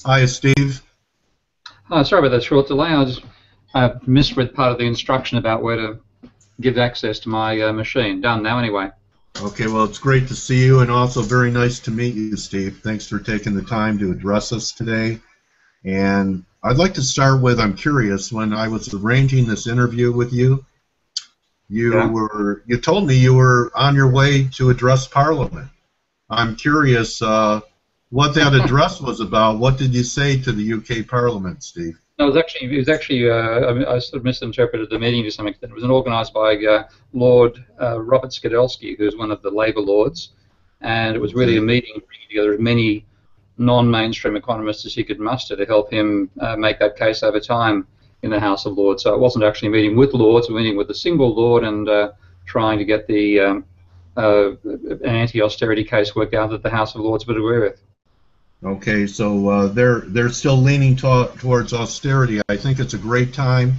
Hi, Steve. Sorry about that short delay. I misread part of the instruction about where to give access to my machine. Done now anyway. Okay, well, it's great to see you, and also very nice to meet you, Steve. Thanks for taking the time to address us today. And I'd like to start with, I'm curious, when I was arranging this interview with you, Yeah. you told me you were on your way to address Parliament. I'm curious what that address was about. What did you say to the UK Parliament, Steve? No, it was actually I sort of misinterpreted the meeting to some extent. It was organised by Lord Robert Skidelsky, who's one of the Labour lords, and it was really a Okay. meeting bringing together as many non-mainstream economists as he could muster to help him make that case over time in the House of Lords. So it wasn't actually a meeting with Lords, it was a meeting with a single Lord and trying to get an anti-austerity case worked out that the House of Lords would agree with. Okay, so they're still leaning towards austerity. I think it's a great time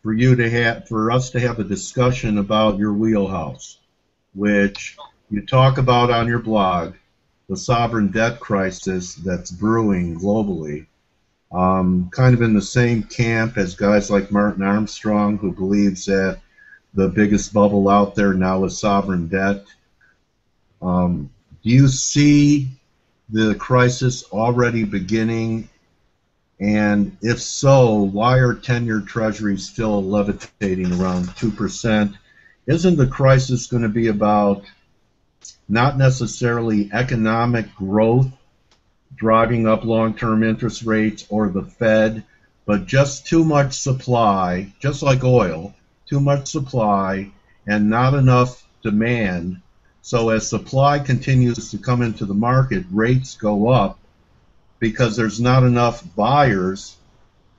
for us to have a discussion about your wheelhouse, which you talk about on your blog, the sovereign debt crisis that's brewing globally. Kind of in the same camp as guys like Martin Armstrong, who believes that the biggest bubble out there now is sovereign debt. Do you see the crisis already beginning? And if so, why are 10-year treasuries still levitating around 2%? Isn't the crisis going to be about not necessarily economic growth driving up long-term interest rates or the Fed, but just too much supply, just like oil, too much supply and not enough demand? So as supply continues to come into the market, rates go up because there's not enough buyers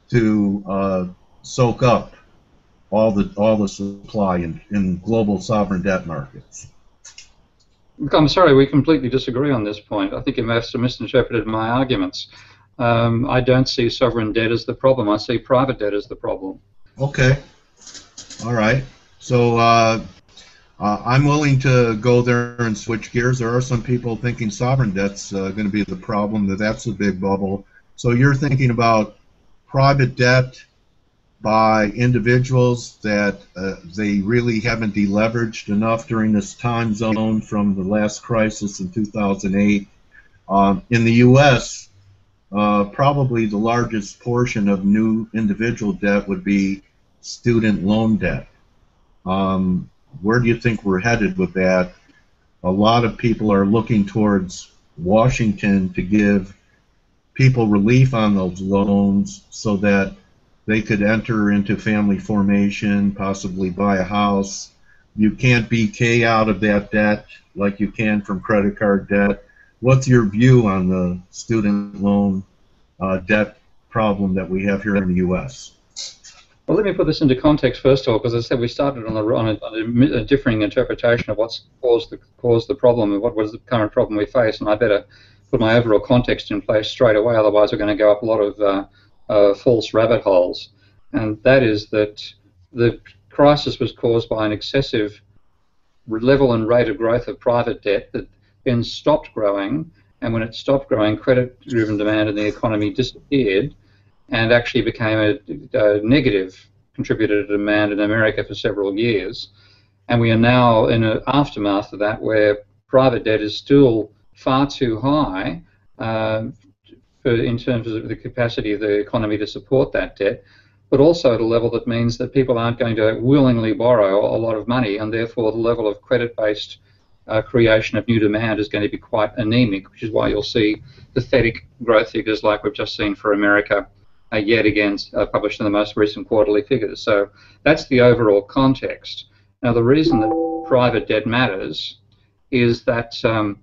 to soak up all the supply in global sovereign debt markets. I'm sorry, we completely disagree on this point. I think you must have misinterpreted my arguments. I don't see sovereign debt as the problem. I see private debt as the problem. Okay, all right. So I'm willing to go there and switch gears. There are some people thinking sovereign debt's going to be the problem, that's a big bubble. So you're thinking about private debt by individuals that they really haven't deleveraged enough during this time zone from the last crisis in 2008. In the U.S., probably the largest portion of new individual debt would be student loan debt. Where do you think we're headed with that? A lot of people are looking towards Washington to give people relief on those loans so that they could enter into family formation, possibly buy a house. You can't BK out of that debt like you can from credit card debt. What's your view on the student loan debt problem that we have here in the U.S.? Well, let me put this into context first of all, because as I said, we started on a differing interpretation of what's caused the problem and what was the current problem we face, and I better put my overall context in place straight away, otherwise we're going to go up a lot of false rabbit holes. And that is that the crisis was caused by an excessive level and rate of growth of private debt that then stopped growing, and when it stopped growing, credit-driven demand in the economy disappeared, and actually became a negative contributor to demand in America for several years. And we are now in an aftermath of that where private debt is still far too high in terms of the capacity of the economy to support that debt, but also at a level that means that people aren't going to willingly borrow a lot of money, and therefore the level of credit-based creation of new demand is going to be quite anemic, which is why you'll see pathetic growth figures like we've just seen for America yet again published in the most recent quarterly figures. So that's the overall context. Now, the reason that private debt matters is that I'm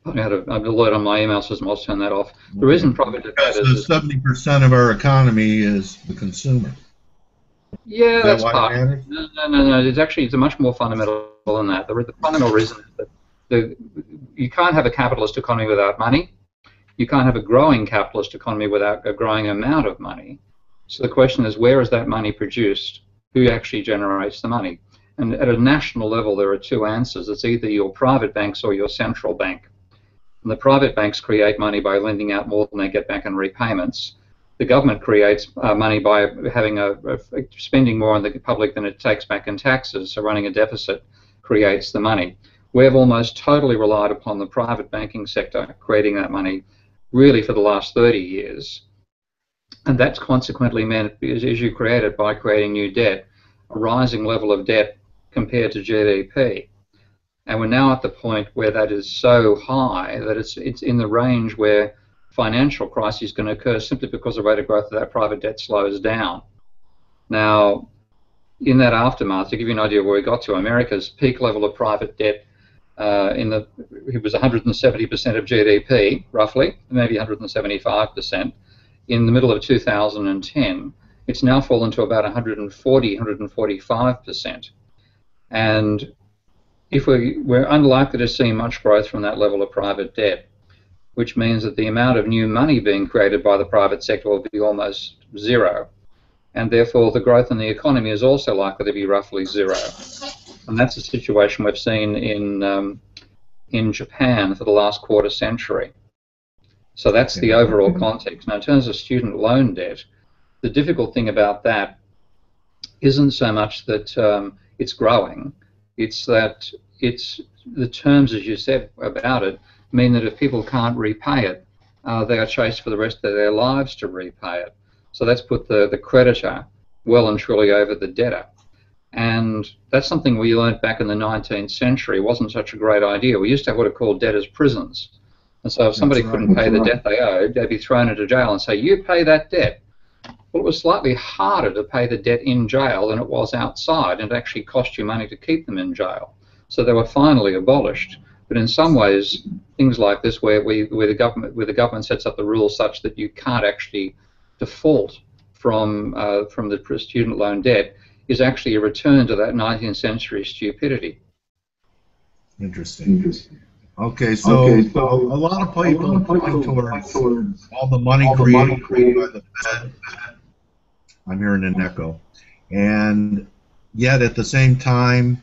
alert on my email system. I'll turn that off. The reason private debt matters is 70% of our economy is the consumer. yeah, Is that that's why part. it matters? No. It's a much more fundamental than that. The fundamental reason is that you can't have a capitalist economy without money. You can't have a growing capitalist economy without a growing amount of money. So the question is, where is that money produced? Who actually generates the money? And at a national level, there are two answers. It's either your private banks or your central bank. And the private banks create money by lending out more than they get back in repayments. The government creates money by having spending more on the public than it takes back in taxes, so running a deficit creates the money. We've almost totally relied upon the private banking sector creating that money really for the last 30 years. And that's consequently meant, as you create it by creating new debt, a rising level of debt compared to GDP. And we're now at the point where that is so high that it's in the range where financial crisis is going to occur simply because the rate of growth of that private debt slows down. Now, in that aftermath, to give you an idea of where we got to, America's peak level of private debt it was 170% of GDP, roughly, maybe 175%. In the middle of 2010, it's now fallen to about 145%. And we're unlikely to see much growth from that level of private debt, which means that the amount of new money being created by the private sector will be almost zero. And therefore, the growth in the economy is also likely to be roughly zero. And that's a situation we've seen in Japan for the last quarter century. So that's the overall context. Now, in terms of student loan debt, the difficult thing about that isn't so much that it's growing, it's that the terms, as you said about it, mean that if people can't repay it, they are chased for the rest of their lives to repay it. So that's put the creditor well and truly over the debtor. And that's something we learned back in the 19th century. It wasn't such a great idea. We used to have what are called debtors' prisons. And so if somebody couldn't pay the debt they owed, they'd be thrown into jail and say, you pay that debt. Well, it was slightly harder to pay the debt in jail than it was outside, and it actually cost you money to keep them in jail. So they were finally abolished. But in some ways, things like this, where the government sets up the rules such that you can't actually default from the student loan debt, is actually a return to that 19th century stupidity. Interesting. Okay, so a lot of people point towards all the money created by the Fed. I'm hearing an echo. And yet at the same time,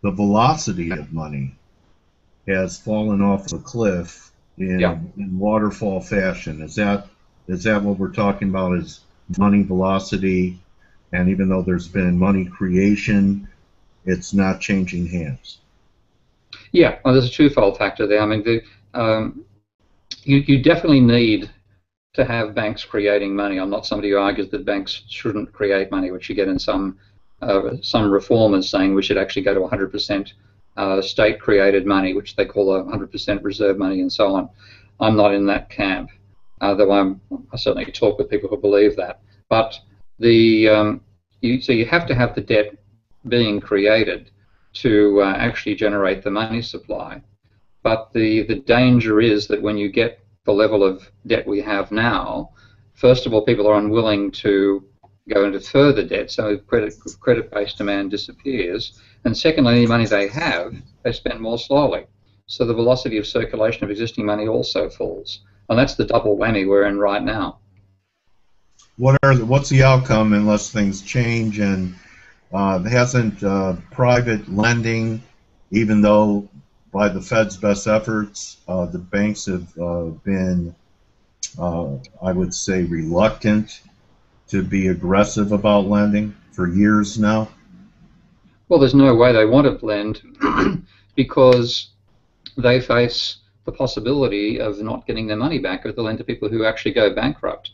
the velocity of money has fallen off a cliff in waterfall fashion. Is that what we're talking about, is money velocity? And even though there's been money creation, it's not changing hands. Yeah, well, there's a twofold factor there. I mean, you definitely need to have banks creating money. I'm not somebody who argues that banks shouldn't create money, which you get in some reformers saying we should actually go to 100% state-created money, which they call 100% reserve money, and so on. I'm not in that camp, though I certainly talk with people who believe that. But so you have to have the debt being created to actually generate the money supply. But the danger is that when you get the level of debt we have now, first of all, people are unwilling to go into further debt, so credit-based demand disappears. And secondly, any money they have, they spend more slowly. So the velocity of circulation of existing money also falls. And that's the double whammy we're in right now. What's the outcome unless things change? And hasn't private lending, even though by the Fed's best efforts, the banks have been, I would say, reluctant to be aggressive about lending for years now? Well, there's no way they want to lend because they face the possibility of not getting their money back if they lend to people who actually go bankrupt.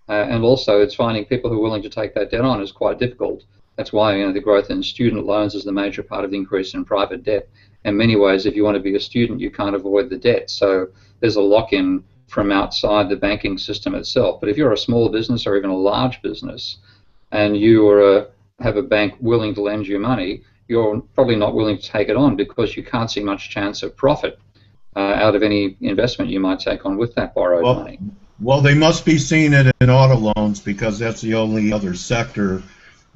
And also, it's finding people who are willing to take that debt on is quite difficult. That's why the growth in student loans is the major part of the increase in private debt. In many ways, if you want to be a student, you can't avoid the debt. So there's a lock-in from outside the banking system itself. But if you're a small business or even a large business, and you have a bank willing to lend you money, you're probably not willing to take it on because you can't see much chance of profit out of any investment you might take on with that borrowed money. Well, they must be seeing it in auto loans because that's the only other sector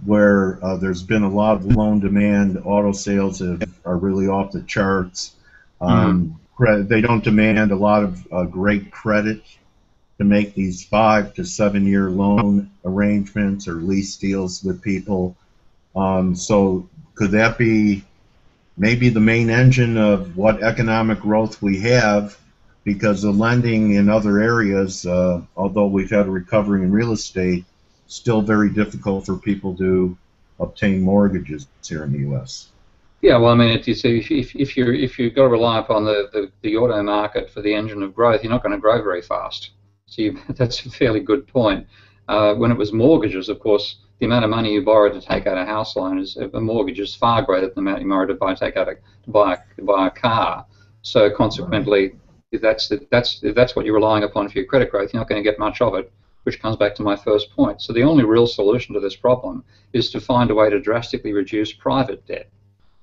where there's been a lot of loan demand. Auto sales are really off the charts. They don't demand a lot of great credit to make these 5 to 7 year loan arrangements or lease deals with people. So could that be maybe the main engine of what economic growth we have because the lending in other areas, although we've had a recovery in real estate, still very difficult for people to obtain mortgages here in the U.S. Yeah, well, I mean, you see, if you've got to rely upon the auto market for the engine of growth, you're not going to grow very fast. So that's a fairly good point. When it was mortgages, of course, the amount of money you borrow to take out a house loan is a mortgage is far greater than the amount you borrow to buy a car. So consequently, if that's what you're relying upon for your credit growth, you're not going to get much of it, which comes back to my first point. So the only real solution to this problem is to find a way to drastically reduce private debt.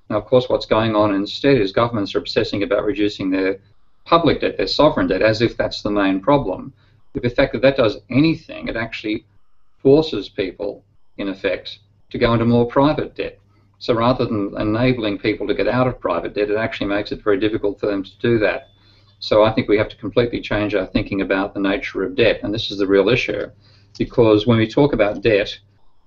Now, of course, what's going on instead is governments are obsessing about reducing their public debt, their sovereign debt, as if that's the main problem. But the fact that does anything, it actually forces people, in effect, to go into more private debt. So rather than enabling people to get out of private debt, it actually makes it very difficult for them to do that. So I think we have to completely change our thinking about the nature of debt, and this is the real issue. Because when we talk about debt,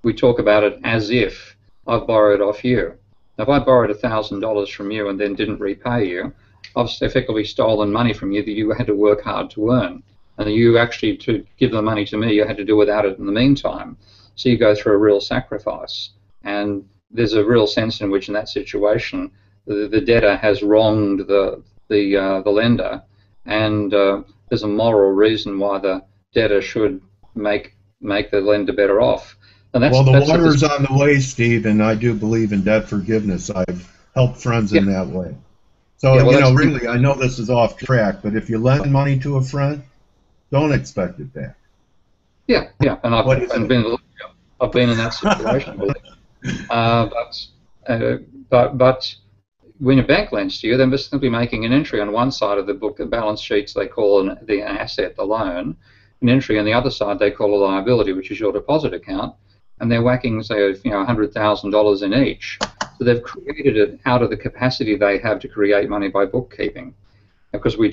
we talk about it as if I've borrowed off you. Now, if I borrowed $1,000 from you and then didn't repay you, I've effectively stolen money from you that you had to work hard to earn. And you actually, to give the money to me, you had to do without it in the meantime. So you go through a real sacrifice. And there's a real sense in which, in that situation, the debtor has wronged the lender, and there's a moral reason why the debtor should make the lender better off. And that's, well, the water's on the way, Steve, and I do believe in debt forgiveness. I've helped friends in that way. So, well, you know, really, I know this is off track, but if you lend money to a friend, don't expect it back. Yeah, and I've been in that situation. But when a bank lends to you, they're simply making an entry on one side of the book, the balance sheets they call the asset, the loan, an entry on the other side they call a liability, which is your deposit account, and they're whacking, say, $100,000 in each. So they've created it out of the capacity they have to create money by bookkeeping, because we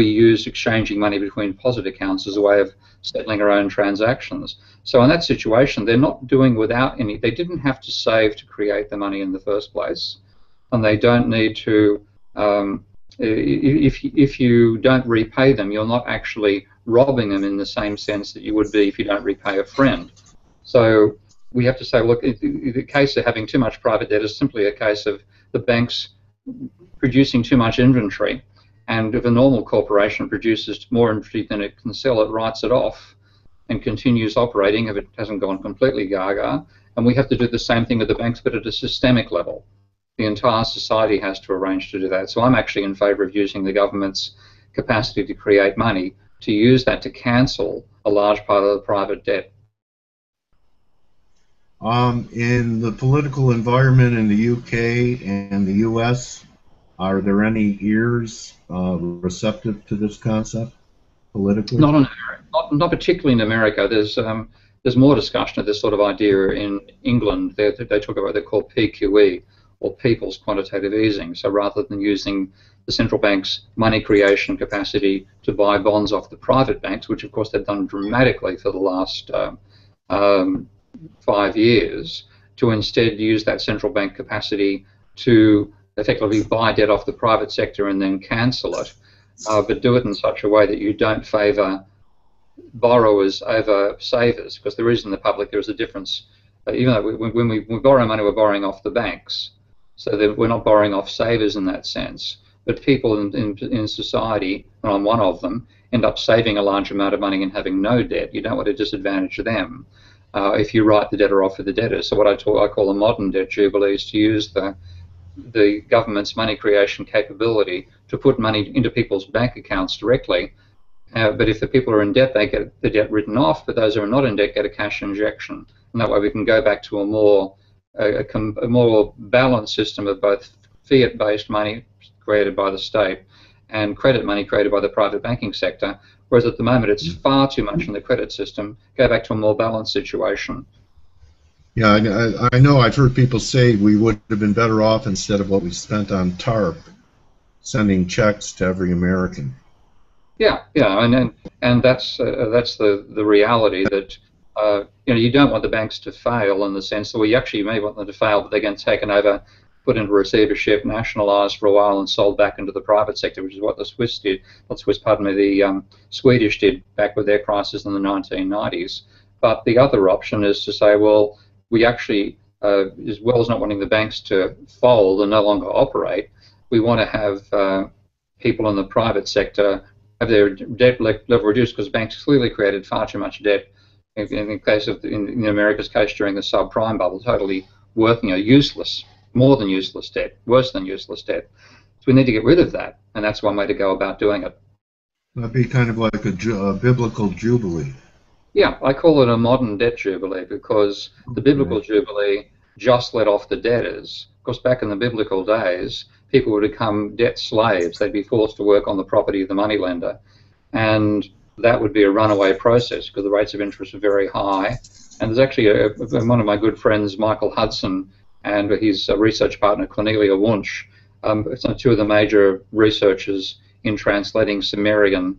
use exchanging money between deposit accounts as a way of settling our own transactions. So in that situation, they're not doing without any. They didn't have to save to create the money in the first place, and they don't need to. If you don't repay them, you're not actually robbing them in the same sense that you would be if you don't repay a friend. So we have to say, look, the case of having too much private debt is simply a case of the banks producing too much inventory. And if a normal corporation produces more inventory than it can sell, it writes it off and continues operating if it hasn't gone completely gaga. And we have to do the same thing with the banks, but at a systemic level. The entire society has to arrange to do that. So I'm actually in favour of using the government's capacity to create money to use that to cancel a large part of the private debt. In the political environment in the UK and the US, are there any ears receptive to this concept politically? Not particularly in America. There's more discussion of this sort of idea in England. They talk about what they call PQE, or People's Quantitative Easing. So rather than using the central bank's money creation capacity to buy bonds off the private banks, which of course they've done dramatically for the last 5 years, to instead use that central bank capacity to effectively buy debt off the private sector and then cancel it, but do it in such a way that you don't favour borrowers over savers, because there is in the public, there is a difference. Even though when we borrow money, we're borrowing off the banks, so that we're not borrowing off savers in that sense. But people in society, and I'm one of them, end up saving a large amount of money and having no debt. You don't want to disadvantage them if you write the debtor off for the debtor. So what I call a modern debt jubilee is to use the government's money creation capability to put money into people's bank accounts directly. But if the people are in debt, they get the debt written off, but those who are not in debt get a cash injection. And that way we can go back to a more balanced system of both fiat-based money created by the state and credit money created by the private banking sector, whereas at the moment it's far too much in the credit system. Go back to a more balanced situation. Yeah, I know I've heard people say we would have been better off instead of what we spent on TARP, sending checks to every American. Yeah, and that's the reality that you don't want the banks to fail in the sense that you actually may want them to fail, but they're going to take over put into receivership, nationalised for a while, and sold back into the private sector, which is what the Swiss did. Not Swiss, pardon me, the Swedish did back with their crisis in the 1990s. But the other option is to say, well, we actually, as well as not wanting the banks to fold and no longer operate, we want to have people in the private sector have their debt level reduced, because banks clearly created far too much debt. In the case of, in America's case during the subprime bubble, totally useless, more than useless debt, worse than useless debt. So we need to get rid of that, and that's one way to go about doing it. That'd be kind of like a biblical jubilee. Yeah, I call it a modern debt jubilee, because the biblical jubilee just let off the debtors. Of course, back in the biblical days, people would become debt slaves. They'd be forced to work on the property of the moneylender, and that would be a runaway process because the rates of interest are very high. And there's actually one of my good friends, Michael Hudson, and his research partner, Cornelia Wunsch, two of the major researchers in translating Sumerian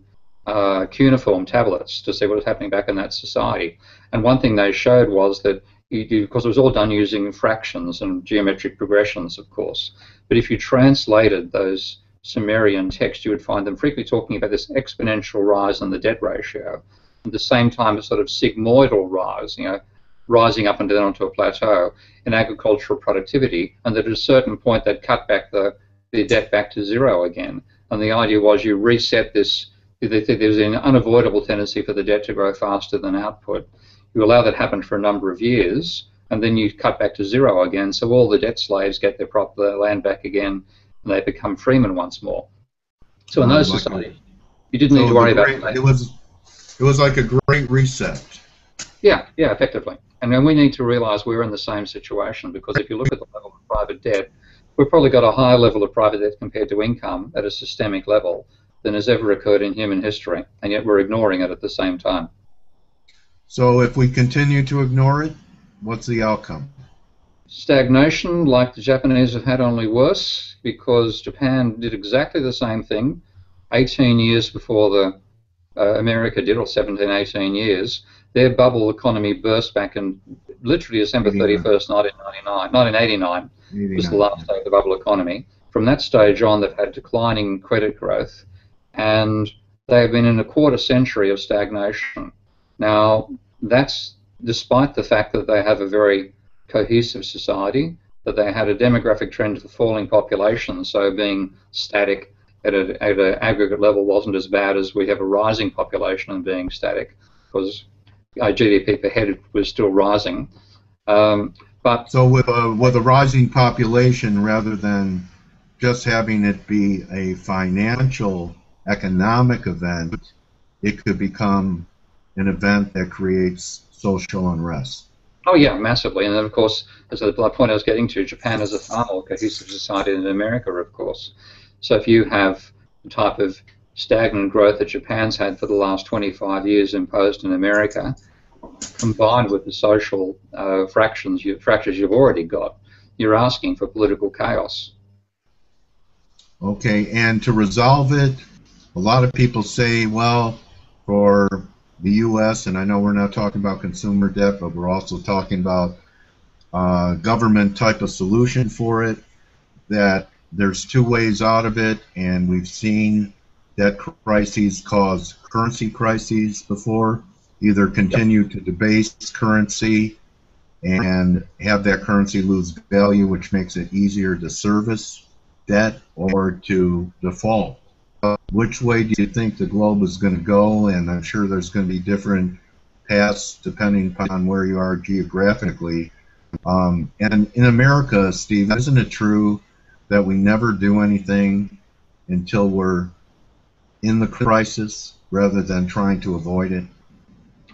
cuneiform tablets to see what was happening back in that society. And one thing they showed was that, because it was all done using fractions and geometric progressions, of course, but if you translated those Sumerian texts, you would find them frequently talking about this exponential rise in the debt ratio, at the same time a sort of sigmoidal rise, rising up and down onto a plateau in agricultural productivity, and that at a certain point they'd cut back the debt back to zero again. And the idea was you reset this. There's an unavoidable tendency for the debt to grow faster than output. You allow that to happen for a number of years, and then you cut back to zero again, so all the debt slaves get their land back again, and they become freemen once more. So in those societies, you didn't need to worry about that. It was like a great reset. Yeah, effectively. And then we need to realise we're in the same situation, because if you look at the level of private debt, we've probably got a higher level of private debt compared to income at a systemic level than has ever occurred in human history, and yet we're ignoring it at the same time. So if we continue to ignore it, what's the outcome? Stagnation, like the Japanese have had, only worse, because Japan did exactly the same thing 18 years before the America did, or 17, 18 years. Their bubble economy burst back in literally December 31st, 1989 was the last day of the bubble economy. From that stage on, they've had declining credit growth, and they've been in a quarter century of stagnation. Now, that's despite the fact that they have a very cohesive society, that they had a demographic trend of falling population, so being static at an aggregate level wasn't as bad as we have a rising population and being static, because GDP per head was still rising. But so with a rising population, rather than just having it be a financial, economic event, it could become an event that creates social unrest. Oh yeah, massively. And then of course, as the point I was getting to, Japan is a far more cohesive society than America, of course. So if you have the type of stagnant growth that Japan's had for the last 25 years imposed in America, combined with the social fractures you've already got, you're asking for political chaos. Okay, and to resolve it, a lot of people say, well, for the U.S., and I know we're not talking about consumer debt, but we're also talking about government type of solution for it, that there's two ways out of it, and we've seen debt crises cause currency crises before, either continue to debase currency and have that currency lose value, which makes it easier to service debt, or to default. Which way do you think the globe is going to go? And I'm sure there's going to be different paths depending upon where you are geographically. And in America, Steve, isn't it true that we never do anything until we're in the crisis rather than trying to avoid it?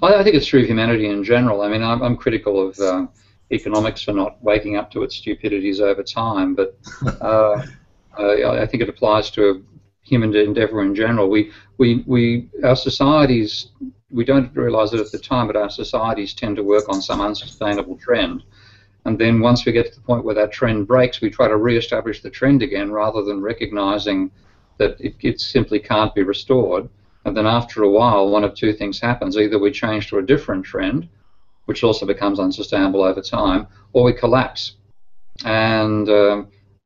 I think it's true of humanity in general. I mean, I'm critical of economics for not waking up to its stupidities over time, but I think it applies to human endeavor in general. Our societies, we don't realize it at the time, but our societies tend to work on some unsustainable trend. And then once we get to the point where that trend breaks, we try to re-establish the trend again, rather than recognizing that it simply can't be restored. And then after a while, one of two things happens. Either we change to a different trend, which also becomes unsustainable over time, or we collapse. And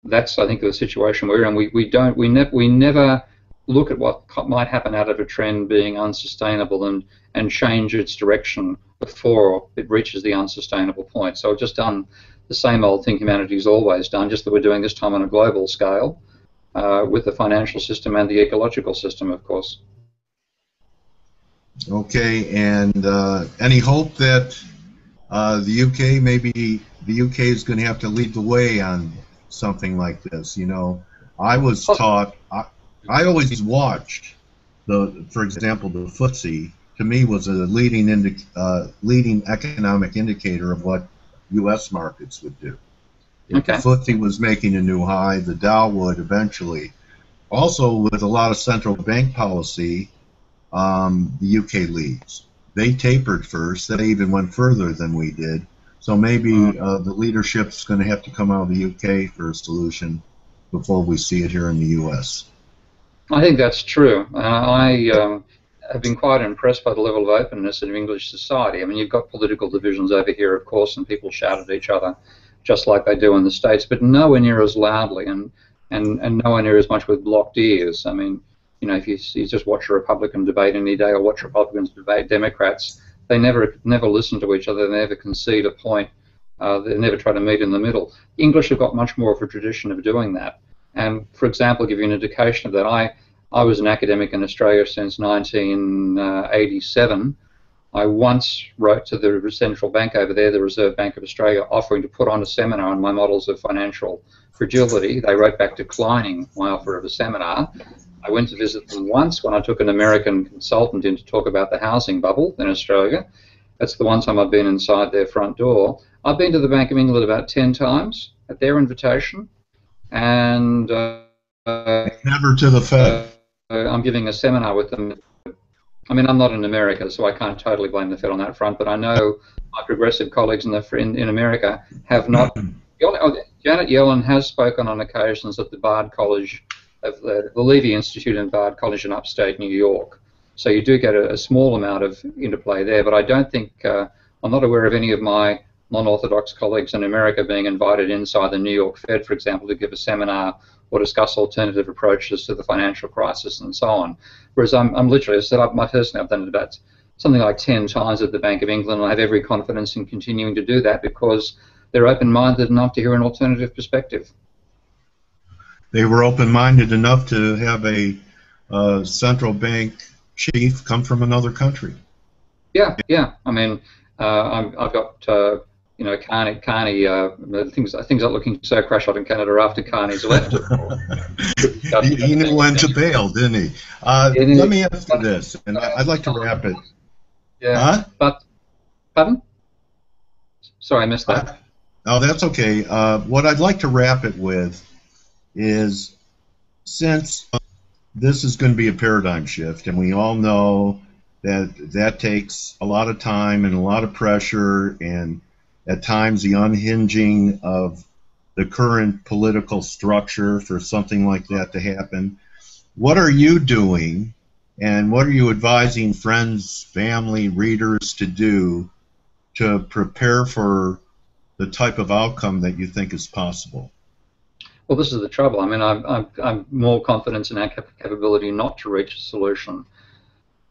that's, I think, the situation we're in. We never look at what might happen out of a trend being unsustainable and change its direction before it reaches the unsustainable point. So we've just done the same old thing humanity's always done, just that we're doing this time on a global scale with the financial system and the ecological system, of course. Okay, and any hope that the UK, maybe the UK is going to have to lead the way on something like this? You know, I was taught, I always watched for example, the FTSE to me was a leading economic indicator of what U.S. markets would do. If the FTSE was making a new high, the Dow would eventually. Also, with a lot of central bank policy, the UK leads. They tapered first. They even went further than we did. So maybe the leadership's going to have to come out of the UK for a solution before we see it here in the US. I think that's true. I have been quite impressed by the level of openness in English society. I mean, you've got political divisions over here, of course, and people shout at each other just like they do in the States, but nowhere near as loudly and nowhere near as much with blocked ears. I mean, you know, if you just watch a Republican debate any day or watch Republicans debate Democrats, they never listen to each other. They never concede a point. They never try to meet in the middle. English have got much more of a tradition of doing that. And, for example, give you an indication of that, I was an academic in Australia since 1987. I once wrote to the central bank over there, the Reserve Bank of Australia, offering to put on a seminar on my models of financial fragility. They wrote back declining my offer of a seminar. I went to visit them once when I took an American consultant in to talk about the housing bubble in Australia. That's the one time I've been inside their front door. I've been to the Bank of England about 10 times at their invitation, and never to the Fed. I'm giving a seminar with them. I mean, I'm not in America, so I can't totally blame the Fed on that front, but I know my progressive colleagues in America have not. Janet Yellen has spoken on occasions at the Bard College, of the Levy Institute in Bard College in upstate New York. So you do get a small amount of interplay there, but I don't think, I'm not aware of any of my non-orthodox colleagues in America being invited inside the New York Fed, for example, to give a seminar or discuss alternative approaches to the financial crisis and so on. Whereas I'm literally, as I said, personally I've done it about something like 10 times at the Bank of England, and I have every confidence in continuing to do that because they're open-minded enough to hear an alternative perspective. They were open-minded enough to have a central bank chief come from another country. Yeah, yeah. I mean, I've got you know, Carney. Things are looking so crash-hot in Canada after Carney's left. He knew when to bail, didn't he? Let me ask you this, and I'd like to wrap it. Yeah. Huh? But, pardon? Sorry, I missed that. Oh, that's okay. What I'd like to wrap it with is, since this is going to be a paradigm shift, and we all know that takes a lot of time and a lot of pressure, and at times the unhinging of the current political structure for something like that to happen. What are you doing, and what are you advising friends, family, readers to do to prepare for the type of outcome that you think is possible? Well, this is the trouble. I mean, I'm more confident in our capability not to reach a solution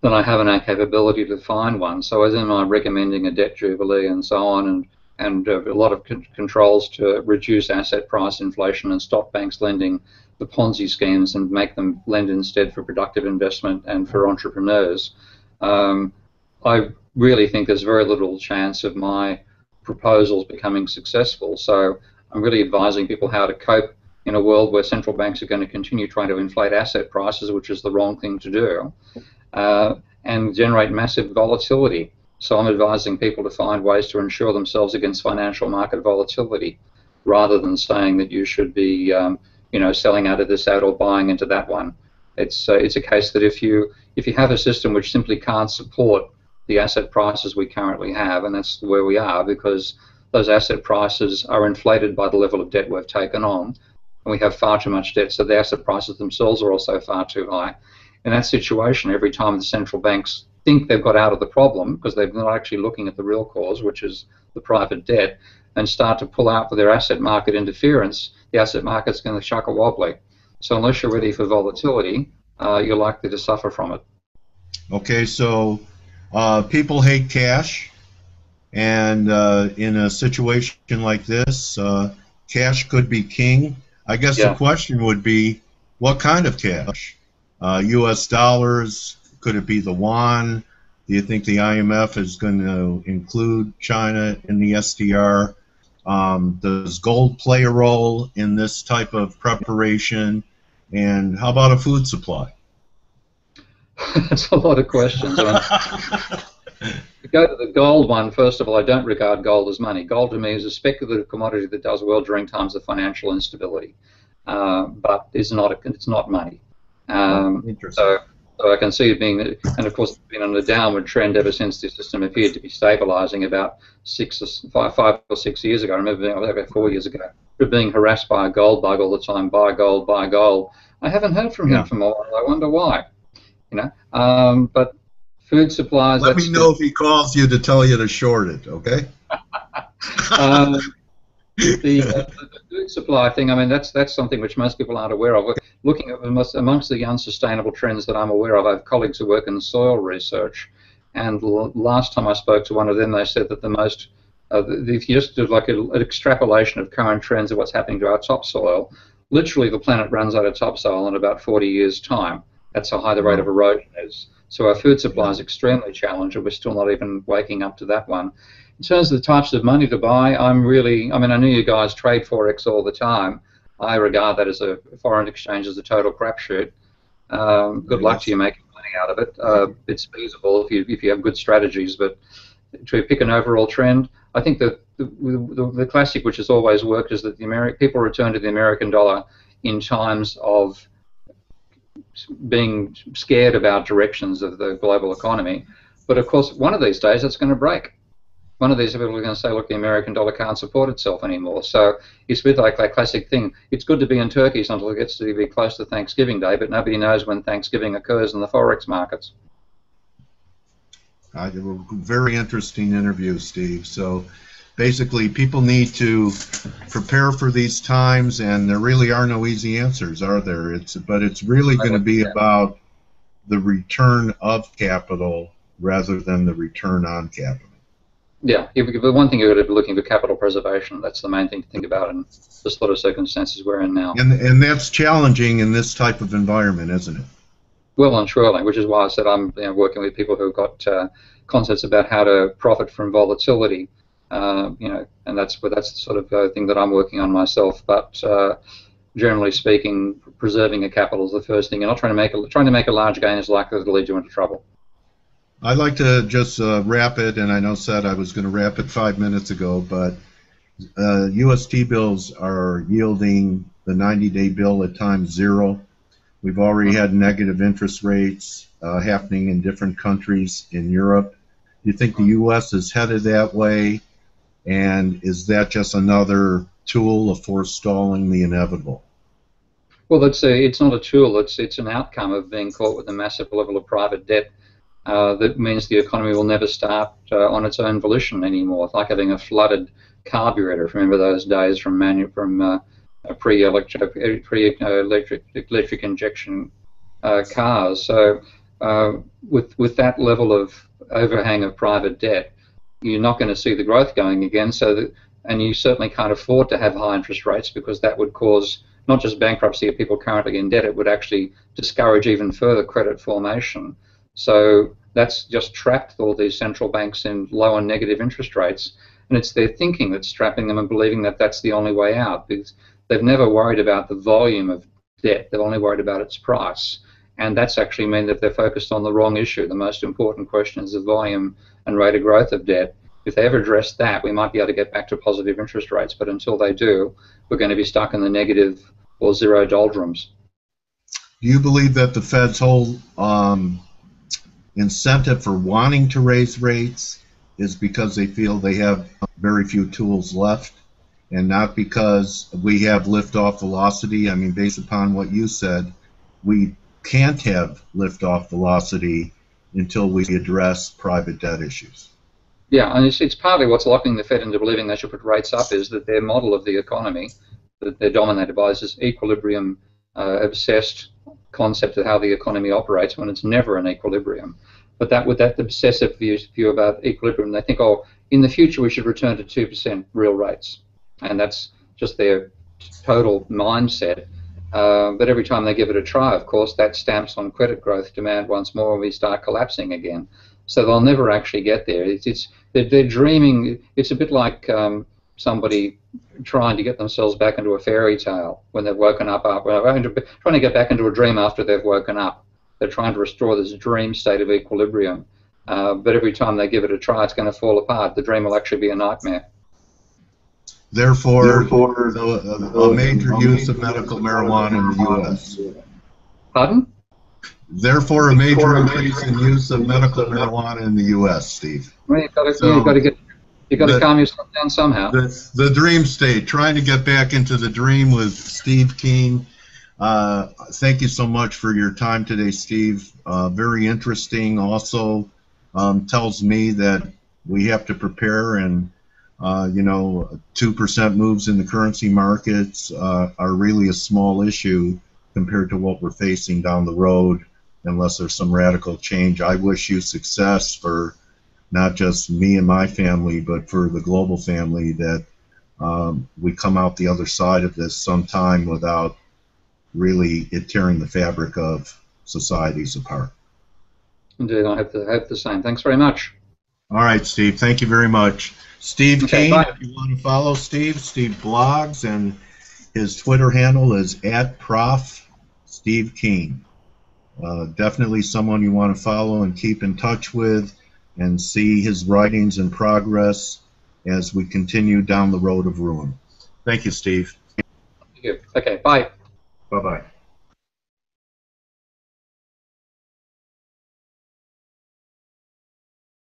than I have in our capability to find one. So as in my recommending a debt jubilee and so on, and a lot of controls to reduce asset price inflation and stop banks lending the Ponzi schemes and make them lend instead for productive investment and for entrepreneurs. I really think there's very little chance of my proposals becoming successful. So I'm really advising people how to cope in a world where central banks are going to continue trying to inflate asset prices, which is the wrong thing to do, and generate massive volatility. So I'm advising people to find ways to insure themselves against financial market volatility, rather than saying that you should be, you know, selling out of this out or buying into that one. It's a case that if you have a system which simply can't support the asset prices we currently have, and that's where we are, because those asset prices are inflated by the level of debt we've taken on, and we have far too much debt, so the asset prices themselves are also far too high. In that situation, every time the central banks think they've got out of the problem, because they're not actually looking at the real cause, which is the private debt, and start to pull out for their asset market interference, the asset market's going to shuck a wobbly. So unless you're ready for volatility, you're likely to suffer from it. Okay, so people hate cash, and in a situation like this, cash could be king. I guess the question would be, what kind of cash? U.S. dollars? Could it be the yuan? Do you think the IMF is going to include China in the SDR? Does gold play a role in this type of preparation? And how about a food supply? That's a lot of questions. To go to the gold one, first of all, I don't regard gold as money. Gold to me is a speculative commodity that does well during times of financial instability, but it's not money. Interesting. So I can see it being, and of course, it's been on a downward trend ever since the system appeared to be stabilizing about 5 or 6 years ago. I remember about 4 years ago, being harassed by a gold bug all the time, buy gold, buy gold. I haven't heard from him for a while. I wonder why. But food supplies. Let me know if he calls you to tell you to short it, okay? The food supply thing, I mean, that's something which most people aren't aware of. Looking at amongst the unsustainable trends that I'm aware of, I have colleagues who work in soil research, and last time I spoke to one of them, they said that the most, if you just do like an extrapolation of current trends of what's happening to our topsoil, literally the planet runs out of topsoil in about 40 years' time. That's how high the rate of erosion is. So our food supply is extremely challenged, and we're still not even waking up to that one. In terms of the types of money to buy, I know you guys trade Forex all the time. I regard that as a foreign exchange as a total crapshoot. Good luck to you making money out of it. It's feasible if you have good strategies, but to pick an overall trend, I think that the classic which has always worked is that people return to the American dollar in times of being scared about directions of the global economy. But of course, one of these days it's going to break. One of these people are going to say, look, the American dollar can't support itself anymore. So it's a bit like that classic thing. It's good to be in Turkey until it gets to be close to Thanksgiving Day, but nobody knows when Thanksgiving occurs in the Forex markets. Very interesting interview, Steve. So basically, people need to prepare for these times, and there really are no easy answers, are there? But it's really going to be about the return of capital rather than the return on capital. Yeah, the one thing you're going to be looking for capital preservation. That's the main thing to think about in the sort of circumstances we're in now. And that's challenging in this type of environment, isn't it? Well and surely, which is why I said I'm working with people who've got concepts about how to profit from volatility. And that's the sort of thing that I'm working on myself. But generally speaking, preserving a capital is the first thing. And not trying to make a large gain is likely to lead you into trouble. I'd like to just wrap it, and I know said I was going to wrap it 5 minutes ago, but U.S. T-bills are yielding the 90-day bill at times 0. We've already had negative interest rates happening in different countries in Europe. Do you think the U.S. is headed that way, and is that just another tool of forestalling the inevitable? Well, it's not a tool. It's an outcome of being caught with a massive level of private debt. That means the economy will never start on its own volition anymore. It's like having a flooded carburetor. Remember those days from pre-electric injection cars. So with that level of overhang of private debt, you're not going to see the growth going again. And you certainly can't afford to have high interest rates, because that would cause not just bankruptcy of people currently in debt, it would actually discourage even further credit formation. So that's just trapped all these central banks in low and negative interest rates, and it's their thinking that's trapping them and believing that that's the only way out, because they've never worried about the volume of debt, they've only worried about its price, and that's actually meant that they're focused on the wrong issue. The most important question is the volume and rate of growth of debt. If they ever address that, we might be able to get back to positive interest rates, but until they do, we're going to be stuck in the negative or zero doldrums. Do you believe that the Fed's whole incentive for wanting to raise rates is because they feel they have very few tools left, and not because we have liftoff velocity? I mean, based upon what you said, we can't have liftoff velocity until we address private debt issues. Yeah, and it's partly what's locking the Fed into believing they should put rates up is that their model of the economy, that they're dominated by is this equilibrium obsessed concept of how the economy operates when it's never in equilibrium. But that with that obsessive view about equilibrium, they think, oh, in the future we should return to 2% real rates, and that's just their total mindset. But every time they give it a try, of course, that stamps on credit growth demand once more, and we start collapsing again. So they'll never actually get there. They're dreaming. It's a bit like somebody trying to get themselves back into a fairy tale when they've woken up, trying to get back into a dream after they've woken up. They're trying to restore this dream state of equilibrium. But every time they give it a try, it's going to fall apart. The dream will actually be a nightmare. Therefore, a major use of medical marijuana in the U.S. Pardon? Therefore, a major increase in use of medical marijuana in the U.S., Steve. Well, you've got to calm yourself down somehow. The dream state, trying to get back into the dream with Steve Keen. Thank you so much for your time today, Steve. Very interesting. Also, tells me that we have to prepare, and 2% moves in the currency markets are really a small issue compared to what we're facing down the road, unless there's some radical change. I wish you success for not just me and my family, but for the global family, that we come out the other side of this sometime without really it tearing the fabric of societies apart. Indeed, I hope the same. Thanks very much. All right, Steve. Thank you very much. Steve Keen, bye. if you want to follow Steve blogs, and his Twitter handle is @ProfSteveKeen. Definitely someone you want to follow and keep in touch with, and see his writings and progress as we continue down the road of ruin. Thank you, Steve. Thank you. Okay, bye. Bye-bye.